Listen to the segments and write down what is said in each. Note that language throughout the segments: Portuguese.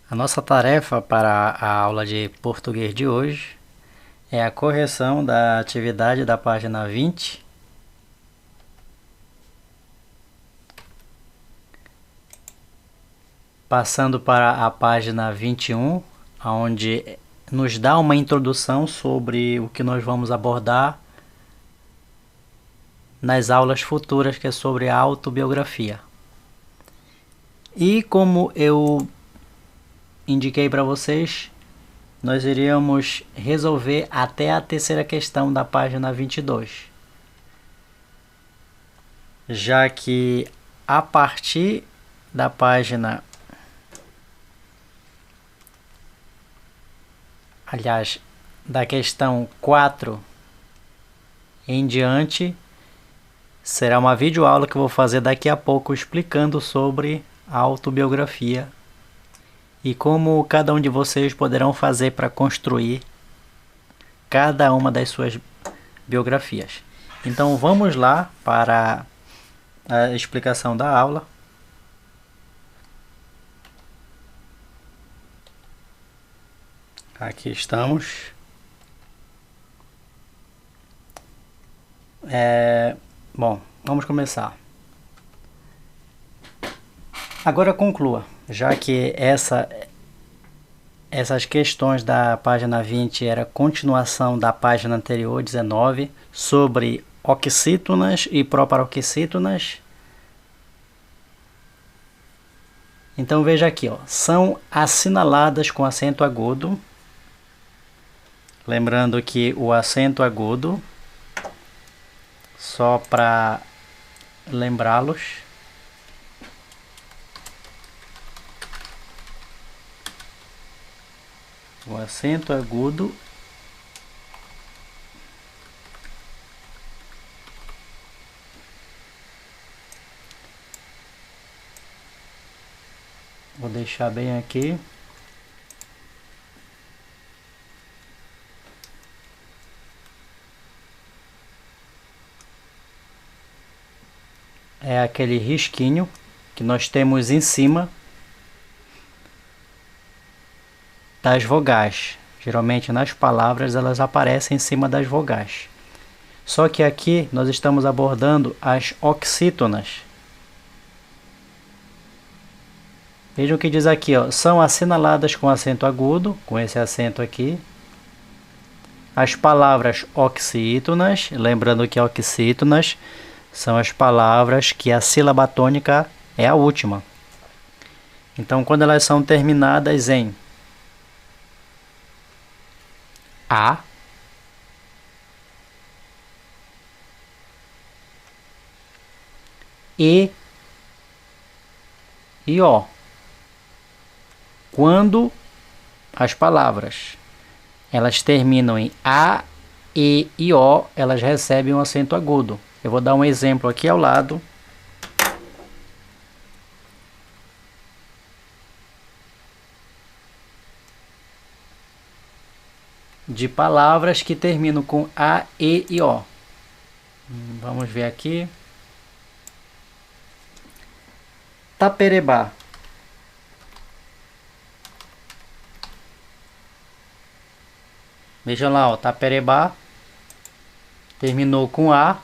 A nossa tarefa para a aula de português de hoje é a correção da atividade da página 20, passando para a página 21, onde nos dá uma introdução sobre o que nós vamos abordar nas aulas futuras, que é sobre a autobiografia. E como eu indiquei para vocês, nós iríamos resolver até a terceira questão da página 22. Já que a partir da página... Aliás, da questão 4 em diante, será uma videoaula que eu vou fazer daqui a pouco explicando sobre a autobiografia e como cada um de vocês poderão fazer para construir cada uma das suas biografias. Então vamos lá para a explicação da aula. Aqui estamos. Bom, vamos começar. Agora conclua, já que essas questões da página 20 era continuação da página anterior, 19, sobre oxítonas e proparoxítonas. Então veja aqui, ó, são assinaladas com acento agudo. Lembrando que o acento agudo, só para lembrá-los, o acento agudo vou deixar bem aqui. É aquele risquinho que nós temos em cima das vogais. Geralmente nas palavras elas aparecem em cima das vogais. Só que aqui nós estamos abordando as oxítonas. Vejam o que diz aqui, ó, são assinaladas com acento agudo, com esse acento aqui. As palavras oxítonas, lembrando que oxítonas são as palavras que a sílaba tônica é a última. Então, quando elas são terminadas em A, E e O. Quando as palavras elas terminam em A, E e O, elas recebem um acento agudo. Eu vou dar um exemplo aqui ao lado. De palavras que terminam com A, E e O. Vamos ver aqui. Taperebá. Veja lá, ó, taperebá terminou com A,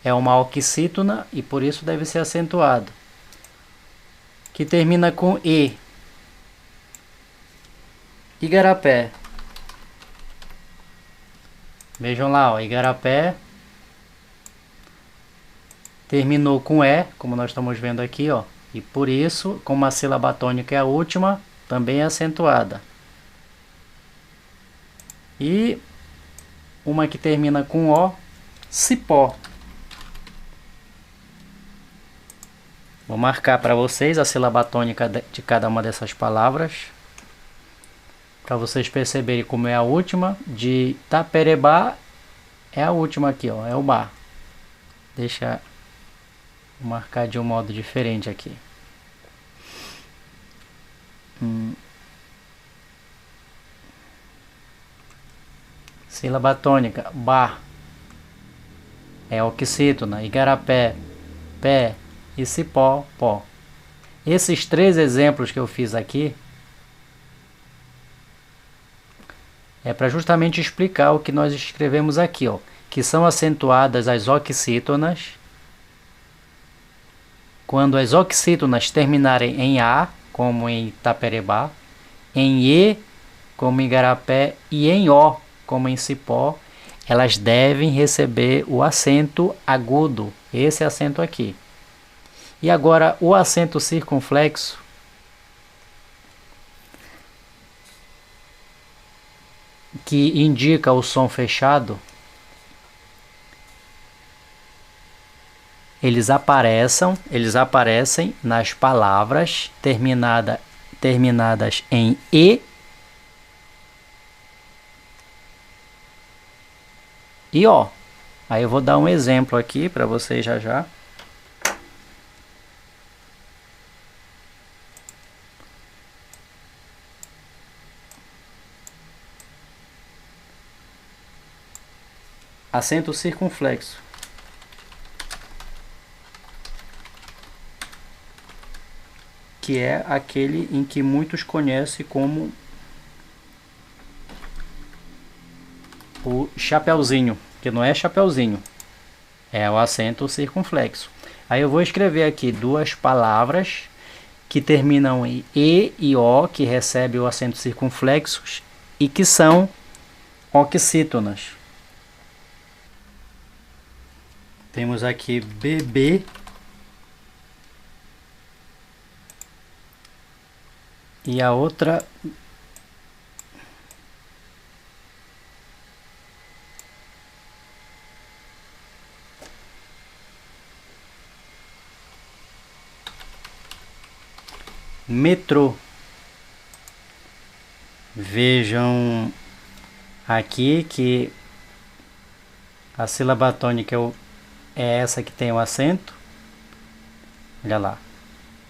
é uma oxítona e por isso deve ser acentuado. Que termina com E. Igarapé. Vejam lá, ó, Igarapé terminou com E, como nós estamos vendo aqui, ó, e por isso, como a sílaba tônica é a última, também é acentuada. E uma que termina com O, Cipó. Vou marcar para vocês a sílaba tônica de cada uma dessas palavras, para vocês perceberem como é a última. De taperebá é a última aqui, ó, é o Bá. Deixa eu marcar de um modo diferente aqui. Sílaba tônica, Bá, é oxítona, Igarapé, Pé e Cipó, Pó. Esses três exemplos que eu fiz aqui É para justamente explicar o que nós escrevemos aqui, ó, que são acentuadas as oxítonas quando as oxítonas terminarem em A, como em Itaperebá, em E, como em Igarapé, e em O, como em Cipó, elas devem receber o acento agudo, esse acento aqui. E agora o acento circunflexo, que indica o som fechado, eles aparecem nas palavras terminadas em e O. Aí eu vou dar um exemplo aqui para vocês já. Acento circunflexo. Que é aquele em que muitos conhecem como o chapeuzinho, que não é chapeuzinho, é o acento circunflexo. Aí eu vou escrever aqui duas palavras que terminam em E e O, que recebem o acento circunflexo e que são oxítonas. Temos aqui bebê e a outra metrô. Vejam aqui que a sílaba tônica é essa que tem o acento. Olha lá.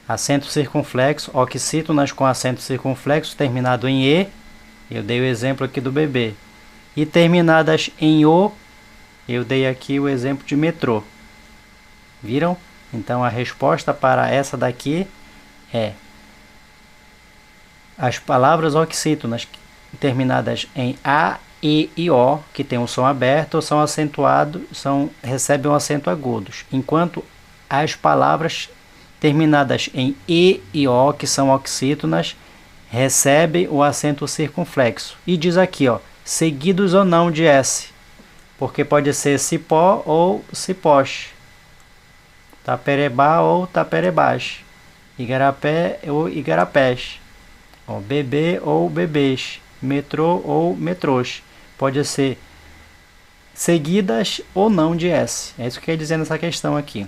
Acento circunflexo, oxítonas com acento circunflexo terminado em E. Eu dei o exemplo aqui do bebê. E terminadas em O, eu dei aqui o exemplo de metrô. Viram? Então a resposta para essa daqui é: as palavras oxítonas terminadas em A, E e O, que tem um som aberto, são acentuados, recebem um acento agudos, enquanto as palavras terminadas em E e O, que são oxítonas, recebem o acento circunflexo. E diz aqui, ó, seguidos ou não de S, porque pode ser cipó ou cipós, taperebá ou taperebás, igarapé ou igarapés, ó, bebê ou bebês, metrô ou metrôs. Pode ser seguidas ou não de S. É isso que quer dizer nessa questão aqui.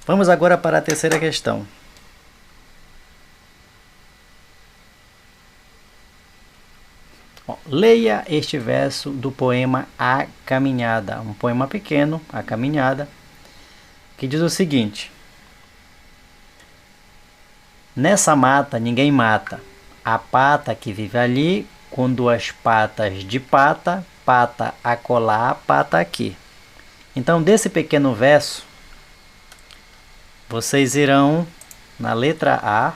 Vamos agora para a terceira questão. Leia este verso do poema A Caminhada, um poema pequeno, A Caminhada, que diz o seguinte: nessa mata ninguém mata, a pata que vive ali, com duas patas de pata, pata acolá, pata aqui. Então, desse pequeno verso, vocês irão, na letra A,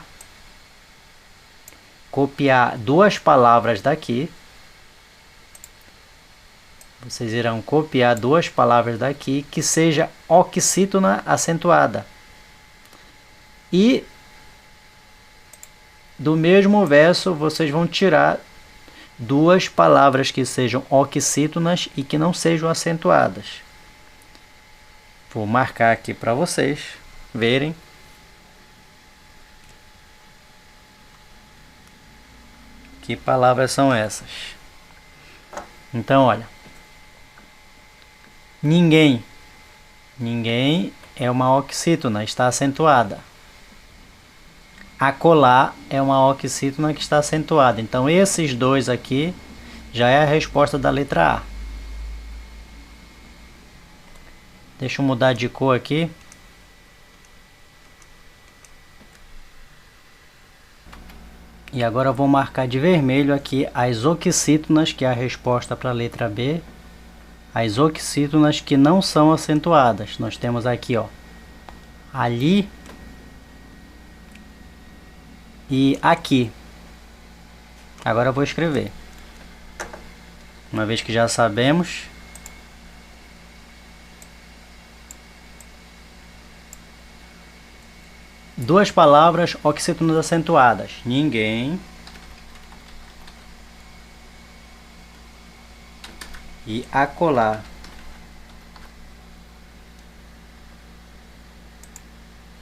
copiar duas palavras daqui. Vocês irão copiar duas palavras daqui que seja oxítona acentuada. E do mesmo verso, vocês vão tirar duas palavras que sejam oxítonas e que não sejam acentuadas. Vou marcar aqui para vocês verem. Que palavras são essas? Então, olha. Ninguém. Ninguém é uma oxítona, está acentuada. Acolá é uma oxítona que está acentuada. Então, esses dois aqui já é a resposta da letra A. Deixa eu mudar de cor aqui. E agora eu vou marcar de vermelho aqui as oxítonas, que é a resposta para a letra B. As oxítonas que não são acentuadas. Nós temos aqui, ó, ali e aqui. Agora eu vou escrever. uma vez que já sabemos. Duas palavras oxítonas acentuadas. Ninguém e acolá.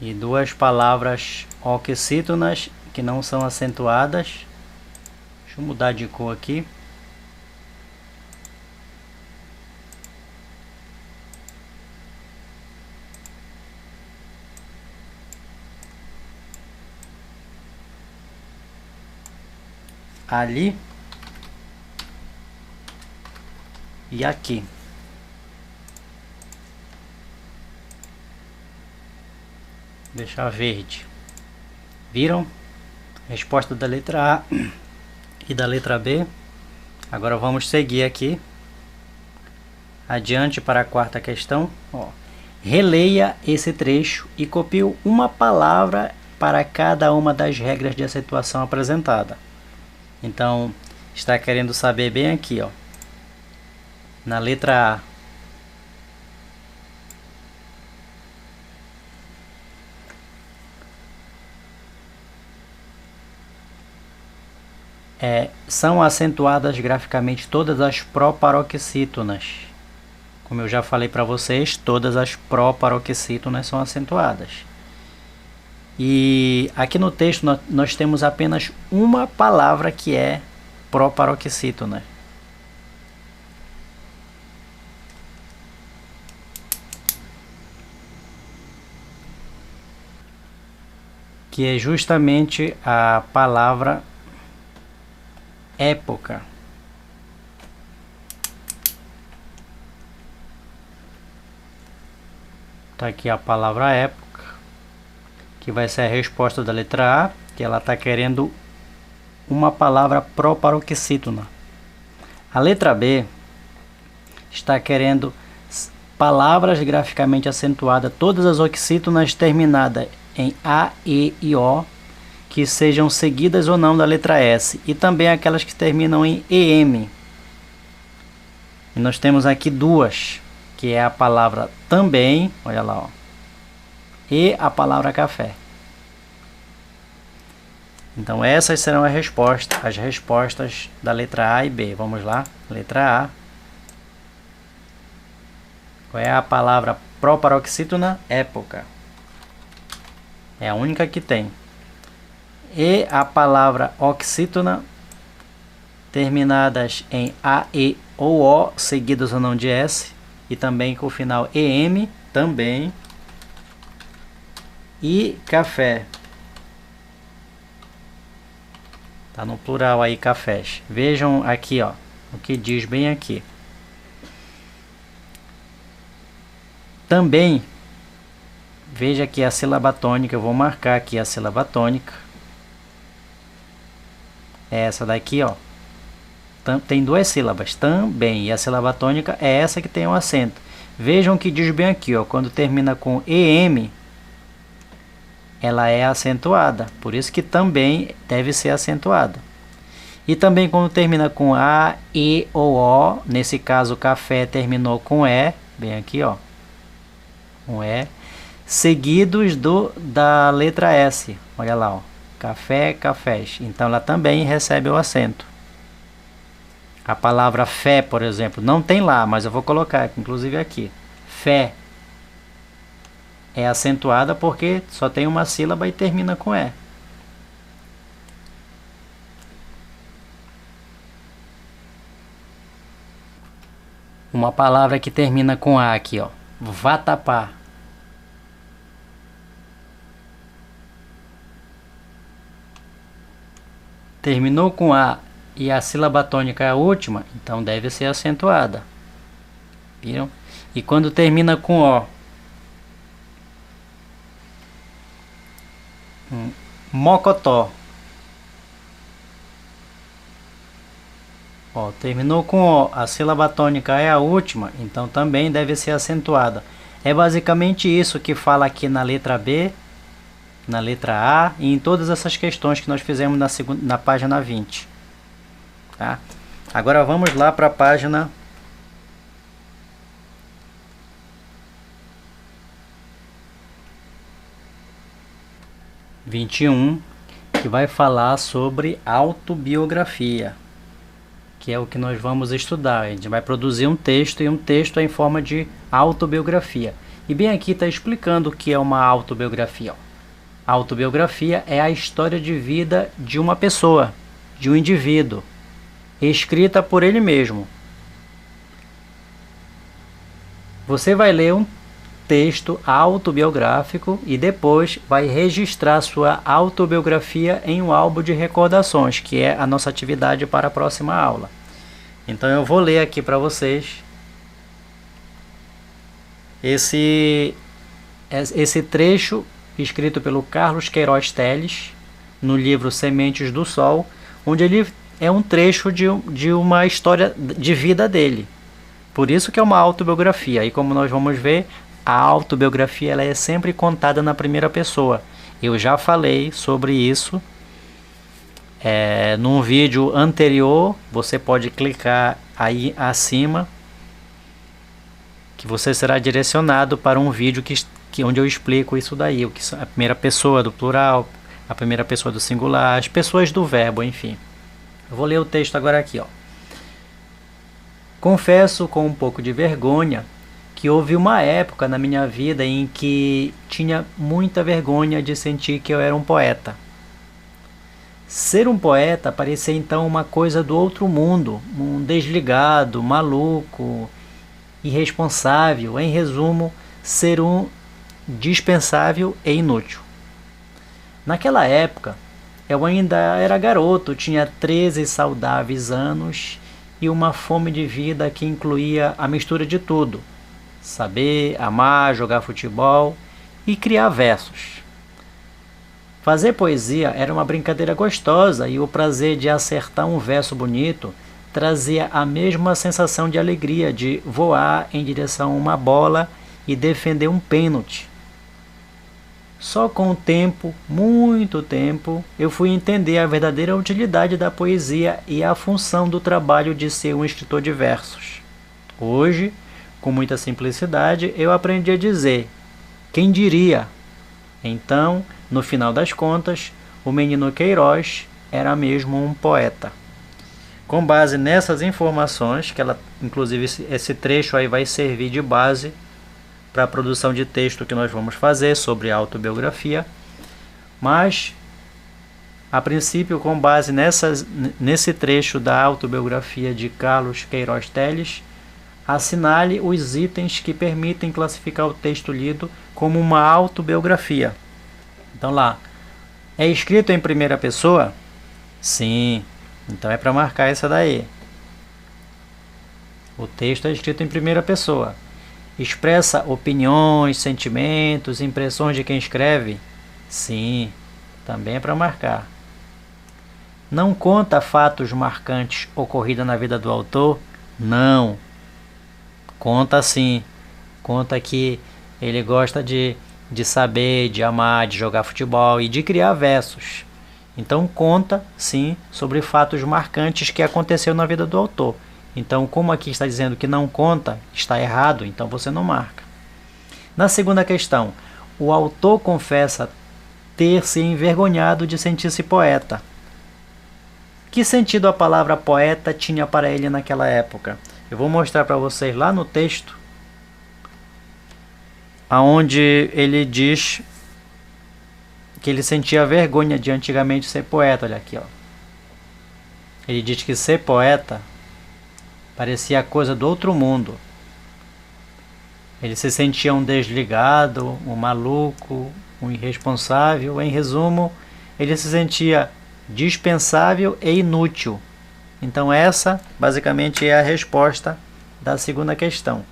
E duas palavras oxítonas que não são acentuadas. Deixa eu mudar de cor aqui. Ali e aqui. Deixar verde. Viram? Resposta da letra A e da letra B. Agora vamos seguir aqui adiante para a quarta questão. Ó, releia esse trecho e copie uma palavra para cada uma das regras de acentuação apresentada. Então, está querendo saber bem aqui, ó. Na letra A. São acentuadas graficamente todas as proparoxítonas. Como eu já falei para vocês, todas as proparoxítonas são acentuadas. E aqui no texto nós temos apenas uma palavra que é proparoxítona. Que é justamente a palavra época. Tá aqui a palavra época, que vai ser a resposta da letra A, que ela está querendo uma palavra proparoxítona. A letra B está querendo palavras graficamente acentuadas, todas as oxítonas terminadas em A, E e O, que sejam seguidas ou não da letra S, e também aquelas que terminam em EM. E nós temos aqui duas, que é a palavra também, olha lá, ó, e a palavra café. Então essas serão as respostas da letra A e B. Vamos lá, letra A. Qual é a palavra proparoxítona? Época. É a única que tem. E a palavra oxítona, terminadas em A, E ou O, seguidas ou não de S, e também com o final EM, também. E café. Tá no plural aí, cafés. Vejam aqui, ó, o que diz bem aqui. Também, veja aqui a sílaba tônica, eu vou marcar aqui a sílaba tônica. Essa daqui, ó, tem duas sílabas, também, e a sílaba tônica é essa que tem um acento. Vejam que diz bem aqui, ó, quando termina com EM, ela é acentuada, por isso que também deve ser acentuada. E também quando termina com A, E ou O, nesse caso café terminou com E, bem aqui, ó, com E, seguidos da letra S, olha lá, ó. Café, cafés. Então ela também recebe o acento. A palavra fé, por exemplo, não tem lá, mas eu vou colocar, inclusive aqui. Fé é acentuada porque só tem uma sílaba e termina com E. Uma palavra que termina com A aqui, ó. Vatapá. Terminou com A e a sílaba tônica é a última, então deve ser acentuada. Viram? E quando termina com O, mocotó. Ó, terminou com O, a sílaba tônica é a última, então também deve ser acentuada. É basicamente isso que fala aqui na letra B, na letra A e em todas essas questões que nós fizemos na página 20. Tá? Agora vamos lá para a página 21, que vai falar sobre autobiografia, que é o que nós vamos estudar. A gente vai produzir um texto, e um texto é em forma de autobiografia. E bem aqui está explicando o que é uma autobiografia. A autobiografia é a história de vida de uma pessoa, de um indivíduo, escrita por ele mesmo. Você vai ler um texto autobiográfico e depois vai registrar sua autobiografia em um álbum de recordações, que é a nossa atividade para a próxima aula. Então eu vou ler aqui para vocês esse trecho escrito pelo Carlos Queiroz Teles no livro Sementes do Sol, onde ele é um trecho de uma história de vida dele. Por isso que é uma autobiografia. E como nós vamos ver, a autobiografia ela é sempre contada na primeira pessoa. Eu já falei sobre isso num vídeo anterior. Você pode clicar aí acima, que você será direcionado para um vídeo onde eu explico isso daí, o que a primeira pessoa do plural, a primeira pessoa do singular, as pessoas do verbo, enfim. Eu vou ler o texto agora aqui, ó. Confesso com um pouco de vergonha que houve uma época na minha vida em que tinha muita vergonha de sentir que eu era um poeta. Ser um poeta parecia então uma coisa do outro mundo, um desligado, maluco, irresponsável, em resumo, ser um dispensável e inútil. Naquela época, eu ainda era garoto, tinha 13 saudáveis anos e uma fome de vida que incluía a mistura de tudo: saber, amar, jogar futebol e criar versos. Fazer poesia era uma brincadeira gostosa e o prazer de acertar um verso bonito trazia a mesma sensação de alegria de voar em direção a uma bola e defender um pênalti. Só com o tempo, muito tempo, eu fui entender a verdadeira utilidade da poesia e a função do trabalho de ser um escritor de versos. Hoje, com muita simplicidade, eu aprendi a dizer: quem diria? Então, no final das contas, o menino Queiroz era mesmo um poeta. Com base nessas informações, que inclusive esse trecho aí vai servir de base para a produção de texto que nós vamos fazer sobre autobiografia, mas a princípio, com base nesse trecho da autobiografia de Carlos Queiroz Teles, assinale os itens que permitem classificar o texto lido como uma autobiografia. Então lá, é escrito em primeira pessoa? Sim, então é para marcar essa daí. O texto é escrito em primeira pessoa. Expressa opiniões, sentimentos, impressões de quem escreve? Sim, também é para marcar. Não conta fatos marcantes ocorridos na vida do autor? Não. Conta sim. Conta que ele gosta de saber, de amar, de jogar futebol e de criar versos. Então conta sim sobre fatos marcantes que aconteceu na vida do autor. Então, como aqui está dizendo que não conta, está errado, então você não marca. Na segunda questão, o autor confessa ter se envergonhado de sentir-se poeta. Que sentido a palavra poeta tinha para ele naquela época? Eu vou mostrar para vocês lá no texto, aonde ele diz que ele sentia vergonha de antigamente ser poeta. Olha aqui, ó. Ele diz que ser poeta parecia coisa do outro mundo. Ele se sentia um desligado, um maluco, um irresponsável. Em resumo, ele se sentia dispensável e inútil. Então essa, basicamente, é a resposta da segunda questão.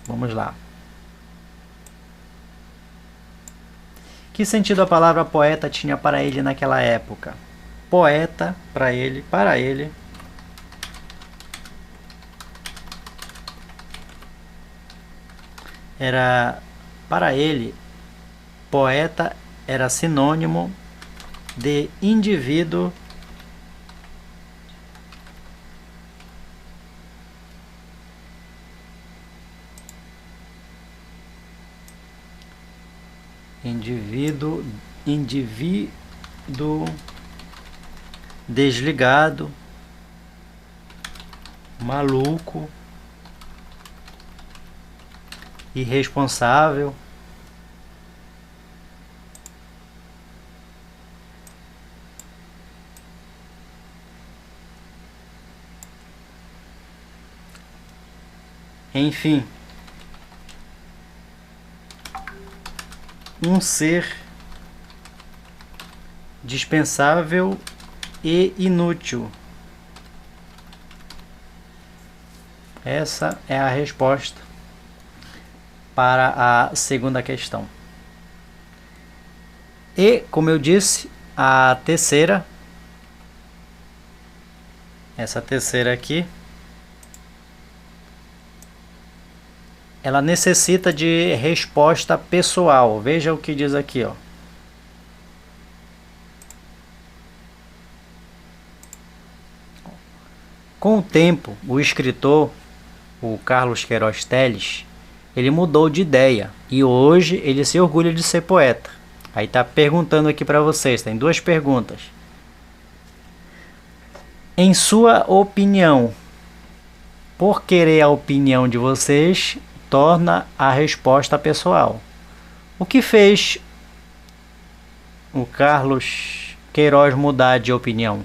Vamos lá. Que sentido a palavra poeta tinha para ele naquela época? Poeta, para ele, poeta era sinônimo de indivíduo desligado, maluco, irresponsável, enfim, um ser dispensável e inútil. Essa é a resposta para a segunda questão. E, como eu disse, a terceira, essa terceira aqui, ela necessita de resposta pessoal. Veja o que diz aqui, ó. Com o tempo, o escritor, o Carlos Queiroz Teles, ele mudou de ideia e hoje ele se orgulha de ser poeta. Aí está perguntando aqui para vocês, tem duas perguntas. Em sua opinião, por querer a opinião de vocês, torna a resposta pessoal. O que fez o Carlos Queiroz mudar de opinião?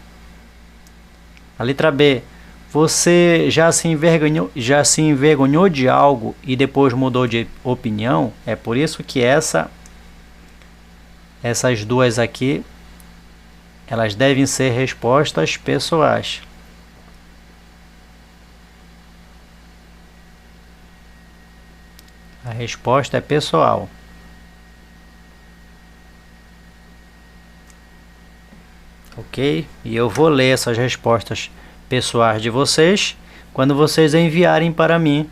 A letra B. Você já se envergonhou de algo e depois mudou de opinião? É por isso que essas duas aqui, elas devem ser respostas pessoais. A resposta é pessoal. Ok? E eu vou ler essas respostas pessoais de vocês quando vocês enviarem para mim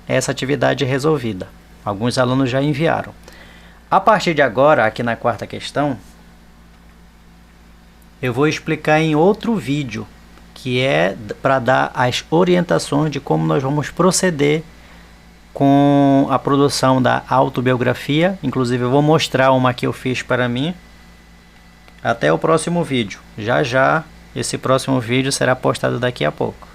essa atividade resolvida. Alguns alunos já enviaram. A partir de agora, aqui na quarta questão, eu vou explicar em outro vídeo, que é para dar as orientações de como nós vamos proceder com a produção da autobiografia. Inclusive eu vou mostrar uma que eu fiz para mim. Até o próximo vídeo. Já esse próximo vídeo será postado daqui a pouco.